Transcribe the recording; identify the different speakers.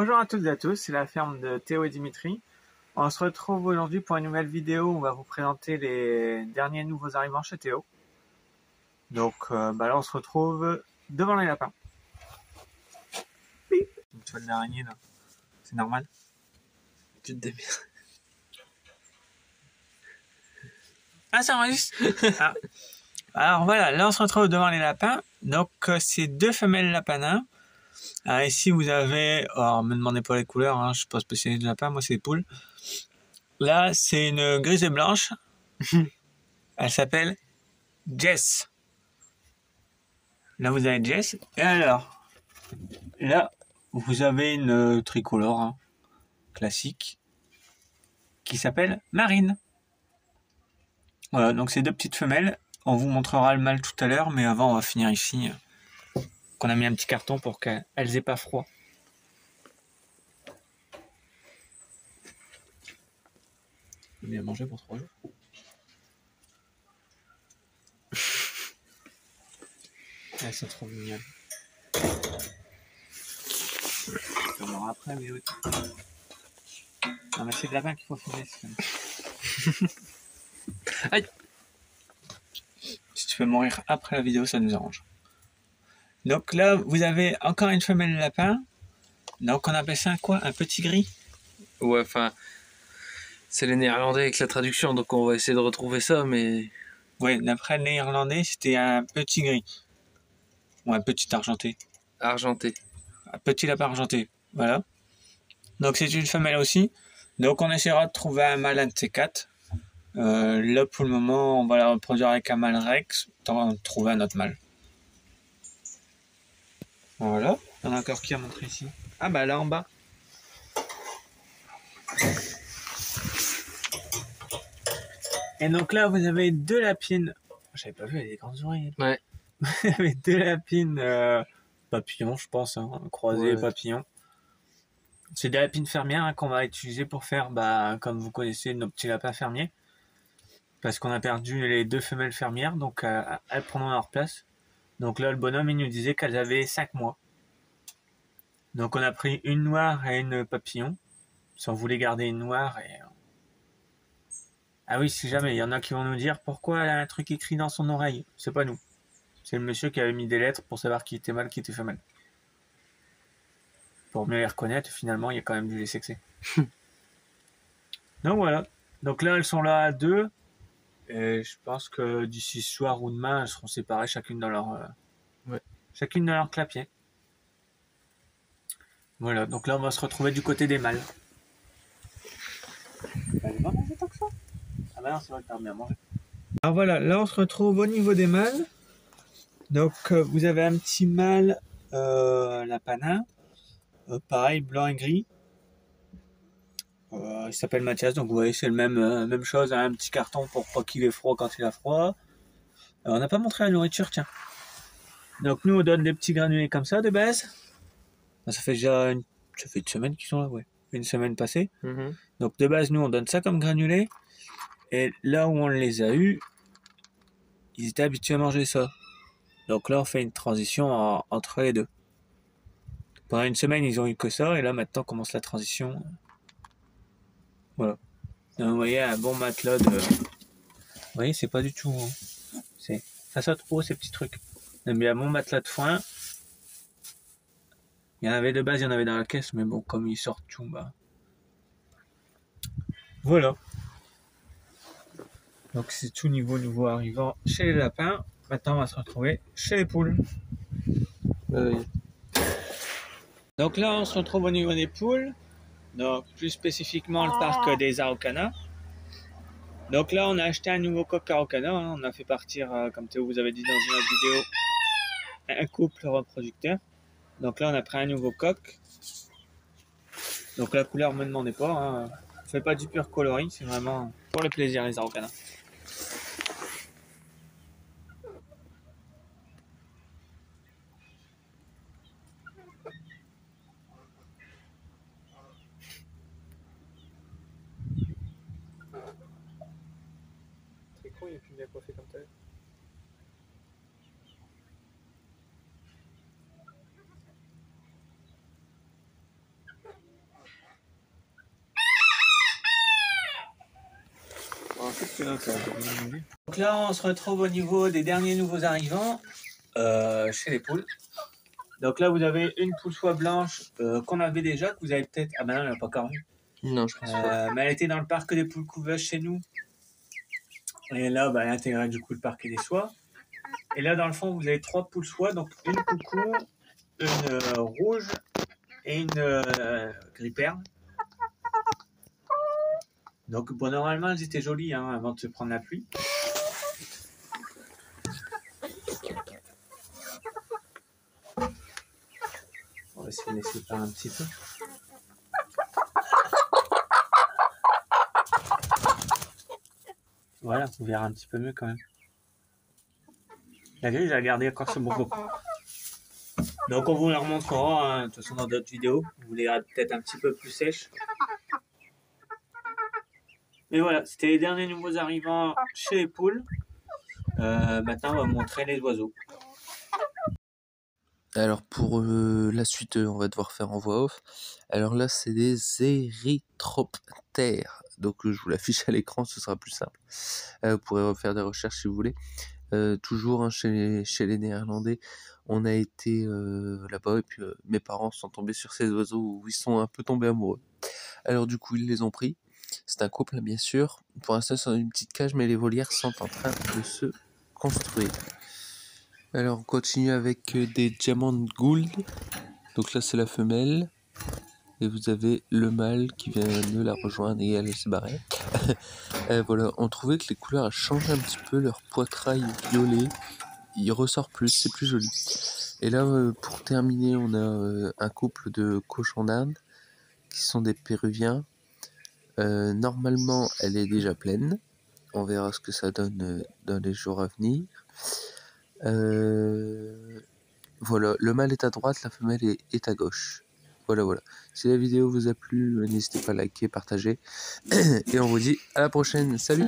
Speaker 1: Bonjour à toutes et à tous, c'est la ferme de Théo et Dimitri. On se retrouve aujourd'hui pour une nouvelle vidéo où on va vous présenter les derniers nouveaux arrivants chez Théo. Donc là on se retrouve devant les lapins. Pip. Une toile d'araignée là, c'est normal.
Speaker 2: Tu te démerdes.
Speaker 1: Ah ça enregistre. Ah. Alors voilà, là on se retrouve devant les lapins. Donc c'est deux femelles lapins. Ici vous avez, alors me demandez pas les couleurs, hein, je suis pas spécialiste de lapin, moi c'est des poules. Là c'est une grise et blanche. Elle s'appelle Jess. Là vous avez Jess. Et alors, là vous avez une tricolore hein, classique qui s'appelle Marine. Voilà, donc c'est deux petites femelles. On vous montrera le mâle tout à l'heure, mais avant on va finir ici. Qu'on a mis un petit carton pour qu'elles aient pas froid. J'ai bien mangé pour 3 jours. Elles sont trop mignonnes. On verra après, mais oui. Non, mais c'est de lapin qu'il faut filmer. Aïe! Si tu veux mourir après la vidéo, ça nous arrange. Donc là, vous avez encore une femelle lapin. Donc on appelle ça quoi? Un petit gris?
Speaker 2: Ouais, enfin, c'est les néerlandais avec la traduction, donc on va essayer de retrouver ça, mais...
Speaker 1: Oui, d'après le néerlandais, c'était un petit gris. Ou un petit argenté.
Speaker 2: Argenté.
Speaker 1: Un petit lapin argenté, voilà. Donc c'est une femelle aussi. Donc on essaiera de trouver un mâle un de ces quatre. Là pour le moment, on va la reproduire avec un mâle Rex, tant de trouver un autre mâle. Voilà. Il y en a encore qui a montré ici. Ah bah là en bas. Et donc là vous avez deux lapines. J'avais pas vu, elle a des grandes oreilles.
Speaker 2: Ouais.
Speaker 1: Vous avez deux lapines papillons, je pense, hein, croisées
Speaker 2: Ouais.
Speaker 1: papillons. C'est des lapines fermières hein, qu'on va utiliser pour faire, comme vous connaissez, nos petits lapins fermiers. Parce qu'on a perdu les deux femelles fermières, donc elles prendront leur place. Donc là, le bonhomme, il nous disait qu'elles avaient 5 mois. Donc on a pris une noire et une papillon. Si on voulait garder une noire et... Ah oui, si jamais, il y en a qui vont nous dire pourquoi elle a un truc écrit dans son oreille. C'est pas nous. C'est le monsieur qui avait mis des lettres pour savoir qui était mâle, qui était femelle. Pour mieux les reconnaître, finalement, il y a quand même du lait sexé. Donc voilà. Donc là, elles sont là à deux. Et je pense que d'ici ce soir ou demain, elles seront séparées chacune dans leur clapier. Voilà, donc là on va se retrouver du côté des mâles. Elle va manger tant que ça? Ah bah non, c'est vrai que t'as bien mangé. Alors voilà, là on se retrouve au niveau des mâles. Donc vous avez un petit mâle lapin, pareil, blanc et gris. Il s'appelle Mathias, donc vous voyez c'est le même chose, hein, un petit carton pour pas qu'il ait froid quand il a froid. On n'a pas montré la nourriture, tiens. Donc nous on donne des petits granulés comme ça de base. Ça fait déjà une semaine qu'ils sont là, ouais. Une semaine passée. Donc de base nous on donne ça comme granulés. Et là où on les a eus, ils étaient habitués à manger ça. Donc là on fait une transition entre les deux. Pendant une semaine ils ont eu que ça et là maintenant commence la transition. Voilà. Donc, vous voyez un bon matelas de... Vous voyez c'est pas du tout... Hein. Ça saute haut ces petits trucs. On a mis un bon matelas de foin. Il y en avait de base, il y en avait dans la caisse, mais bon, comme ils sortent tout, voilà. Donc c'est tout nouveau arrivant chez les lapins. Maintenant, on va se retrouver chez les poules. Donc là, on se retrouve au niveau des poules. Donc plus spécifiquement le parc des Araucanas. Donc là, on a acheté un nouveau coq Araucana. Hein. On a fait partir, comme Théo vous avait dit dans une autre vidéo, un couple reproducteur. Donc là, on a pris un nouveau coq. Donc la couleur, ne me demandez pas. Hein. On fait pas du pur coloris, c'est vraiment pour le plaisir les Araucanas. C'est con, il est plus bien coiffé comme ça. Donc là, on se retrouve au niveau des derniers nouveaux arrivants chez les poules. Donc là, vous avez une poule soie blanche qu'on avait déjà, que vous avez peut-être... Ah ben non, elle n'a pas encore vu.
Speaker 2: Non, je pense pas.
Speaker 1: Mais elle était dans le parc des poules couveuses chez nous. Et là, bah, elle a intégré du coup le parc des soies. Et là, dans le fond, vous avez 3 poules soie, donc une coucou, une rouge et une griperle. Donc, bon, normalement, elles étaient jolies hein, avant de se prendre la pluie. On va essayer de laisser faire un petit peu. Voilà, vous verrez un petit peu mieux quand même. La grille, j'ai regardé encore ce bon. Donc, on vous la remontrera hein, de toute façon dans d'autres vidéos. Vous les verrez peut-être un petit peu plus sèches. Mais voilà, c'était les derniers nouveaux arrivants chez les poules. Maintenant, on va vous montrer les oiseaux.
Speaker 2: Alors pour la suite, on va devoir faire en voix off. Alors là, c'est des érythroptères. Donc je vous l'affiche à l'écran, ce sera plus simple. Vous pourrez refaire des recherches si vous voulez. Toujours hein, chez les Néerlandais, on a été là-bas et puis mes parents sont tombés sur ces oiseaux où ils sont un peu tombés amoureux. Alors du coup, ils les ont pris. C'est un couple bien sûr. Pour l'instant, c'est dans une petite cage, mais les volières sont en train de se construire. Alors on continue avec des Diamond Gould. Donc là c'est la femelle. Et vous avez le mâle qui vient de la rejoindre et elle s'est barrée. Voilà, on trouvait que les couleurs changent un petit peu, leur poitrail violet, il ressort plus, c'est plus joli. Et là pour terminer, on a un couple de cochons d'Inde qui sont des péruviens. Normalement elle est déjà pleine. On verra ce que ça donne dans les jours à venir. Voilà, le mâle est à droite, la femelle est à gauche. Voilà. Si la vidéo vous a plu, n'hésitez pas à liker, partager. Et on vous dit à la prochaine. Salut!